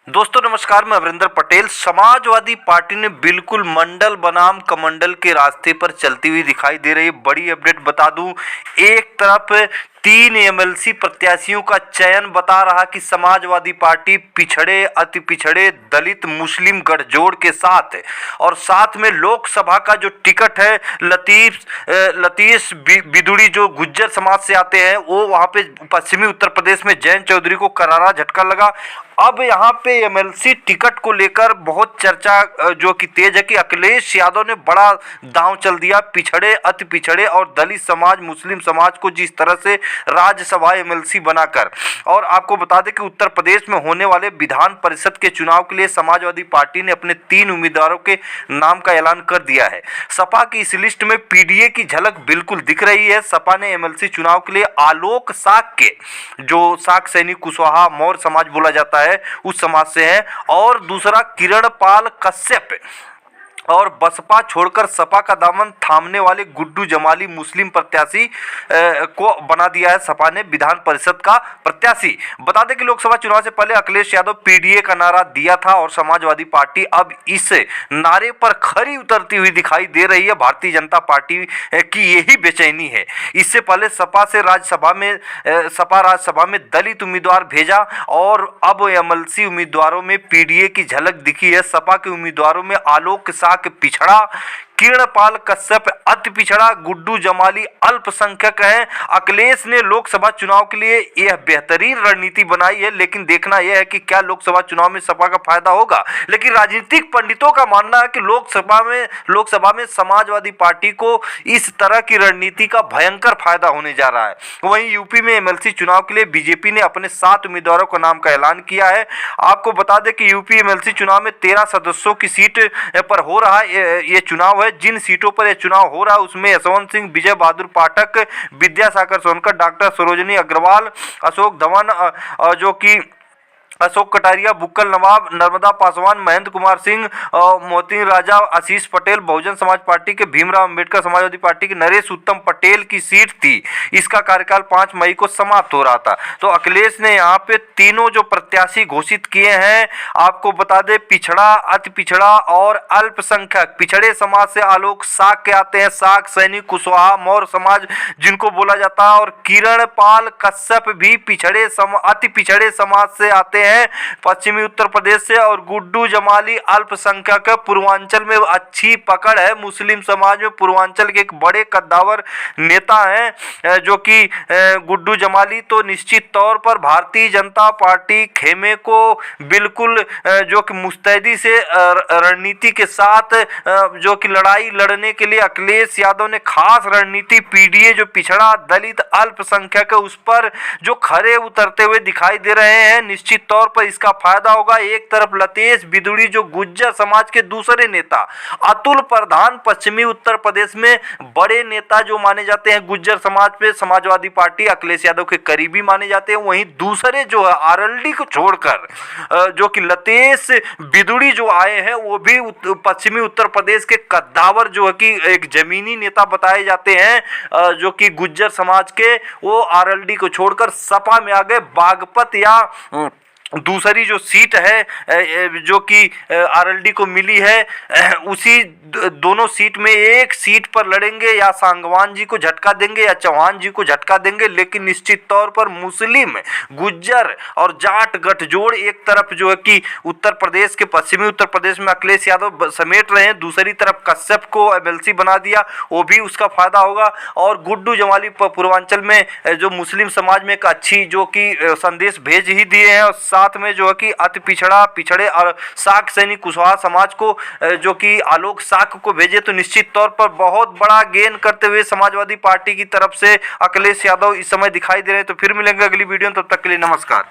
दोस्तों नमस्कार, मैं अमरिंदर पटेल। समाजवादी पार्टी ने बिल्कुल मंडल बनाम कमंडल के रास्ते पर चलती हुई दिखाई दे रही है। बड़ी अपडेट बता दूं, एक तरफ 3 एमएलसी प्रत्याशियों का चयन बता रहा कि समाजवादी पार्टी पिछड़े, अति पिछड़े, दलित, मुस्लिम गठजोड़ के साथ, और साथ में लोकसभा का जो टिकट है लतीश बिदुड़ी जो गुज्जर समाज से आते हैं, वो वहां पे पश्चिमी उत्तर प्रदेश में जयंत चौधरी को करारा झटका लगा। अब यहाँ पे एमएलसी टिकट को लेकर बहुत चर्चा जो कि तेज है कि अखिलेश यादव ने बड़ा दांव चल दिया। पिछड़े, अति पिछड़े और दलित समाज, मुस्लिम समाज को जिस तरह से राज्यसभा एमएलसी बनाकर, और आपको बता दें कि उत्तर प्रदेश में होने वाले विधान परिषद के चुनाव के लिए समाजवादी पार्टी ने अपने 3 उम्मीदवारों के नाम का ऐलान कर दिया है। सपा की इस लिस्ट में पीडीए की झलक बिल्कुल दिख रही है। सपा ने एमएलसी चुनाव के लिए आलोक साक के, जो साक सैनिक कुशवाहा मौर्य समाज बोला जाता है, उस समाज से है, और दूसरा किरण पाल कश्यप, और बसपा छोड़कर सपा का दामन थामने वाले गुड्डू जमाली मुस्लिम प्रत्याशी को बना दिया है सपा ने विधान परिषद का प्रत्याशी। बता दें कि लोकसभा चुनाव से पहले अखिलेश यादव पीडीए का नारा दिया था, और समाजवादी पार्टी अब इस नारे पर खरी उतरती हुई दिखाई दे रही है। भारतीय जनता पार्टी की यही बेचैनी है। इससे पहले सपा राज्यसभा में दलित उम्मीदवार भेजा, और अब एमएलसी उम्मीदवारों में पीडीए की झलक दिखी है। सपा के उम्मीदवारों में आलोक साक पिछड़ा, किरणपाल कश्यप अति पिछड़ा, गुड्डू जमाली अल्पसंख्यक हैं। अखिलेश ने लोकसभा चुनाव के लिए यह बेहतरीन रणनीति बनाई है, लेकिन देखना यह है कि क्या लोकसभा चुनाव में सपा का फायदा होगा। लेकिन राजनीतिक पंडितों का मानना है कि लोकसभा में समाजवादी पार्टी को इस तरह की रणनीति का भयंकर फायदा होने जा रहा है। वहीं यूपी में एमएलसी चुनाव के लिए बीजेपी ने अपने 7 उम्मीदवारों का नाम का ऐलान किया है। आपको बता दें कि यूपी एमएलसी चुनाव में 13 सदस्यों की सीट पर हो रहा है ये चुनाव है। जिन सीटों पर यह चुनाव हो रहा है उसमें यशवंत सिंह, विजय बहादुर पाठक, विद्यासागर सोनकर, डॉक्टर सरोजनी अग्रवाल, अशोक धवन, जो कि अशोक कटारिया, बुक्कल नवाब, नर्मदा पासवान, महेंद्र कुमार सिंह, मोती राजा, आशीष पटेल बहुजन समाज पार्टी के, भीमराव अंबेडकर समाजवादी पार्टी के नरेश उत्तम पटेल की सीट थी। इसका कार्यकाल 5 मई को समाप्त हो रहा था। तो अखिलेश ने यहाँ पे तीनों जो प्रत्याशी घोषित किए हैं, आपको बता दें पिछड़ा, अति पिछड़ा और अल्पसंख्यक। पिछड़े समाज से आलोक साक के आते हैं, साक सैनिक कुशवाहा मौर्य समाज जिनको बोला जाता है, और किरण पाल कश्यप भी अति पिछड़े समाज से आते हैं पश्चिमी उत्तर प्रदेश से, और गुड्डू जमाली अल्पसंख्यक। पूर्वांचल में अच्छी पकड़ है मुस्लिम समाज में। पूर्वांचल के एक बड़े कद्दावर नेता हैं जो कि गुड्डू जमाली। तो निश्चित तौर पर भारतीय जनता पार्टी खेमे को बिल्कुल जो कि मुस्तैदी से रणनीति के साथ जो कि लड़ाई लड़ने के लिए अखिलेश यादव ने खास रणनीति पीडीए जो पिछड़ा, दलित, अल्पसंख्यक है, उस पर जो खरे उतरते हुए दिखाई दे रहे हैं। निश्चित तौर पर इसका फायदा होगा। एक तरफ लतीश बिदुड़ी जो गुज्जर समाज के दूसरे नेता, अतुल प्रधान पश्चिमी उत्तर प्रदेश में बड़े नेता जो माने जाते हैं गुज्जर समाज पे, समाजवादी पार्टी अखिलेश यादव के करीबी माने जाते हैं। वहीं दूसरे जो है आरएलडी को छोड़कर जो कि लतीश बिदुड़ी जो आए हैं, वो भी पश्चिमी उत्तर प्रदेश के कद्दावर जो है कि एक जमीनी नेता बताए जाते हैं जो कि गुज्जर समाज के, वो आरएलडी को छोड़कर सपा में आ गए। बागपत या दूसरी जो सीट है जो कि आरएलडी को मिली है, उसी दोनों सीट में एक सीट पर लड़ेंगे, या सांगवान जी को झटका देंगे या चौहान जी को झटका देंगे। लेकिन निश्चित तौर पर मुस्लिम, गुज्जर और जाट गठजोड़ एक तरफ जो है कि उत्तर प्रदेश के पश्चिमी उत्तर प्रदेश में अखिलेश यादव समेट रहे हैं, दूसरी तरफ कश्यप को एमएलसी बना दिया, वो भी उसका फायदा होगा। और गुड्डू जमाली पूर्वांचल में जो मुस्लिम समाज में एक अच्छी जो कि संदेश भेज ही दिए हैं, और साथ में जो है कि अति पिछड़े और साक सैनिक कुशवाहा समाज को जो कि आलोक साक को भेजे। तो निश्चित तौर पर बहुत बड़ा गेन करते हुए समाजवादी पार्टी की तरफ से अखिलेश यादव इस समय दिखाई दे रहे हैं। तो फिर मिलेंगे अगली वीडियो में, तब तक के लिए नमस्कार।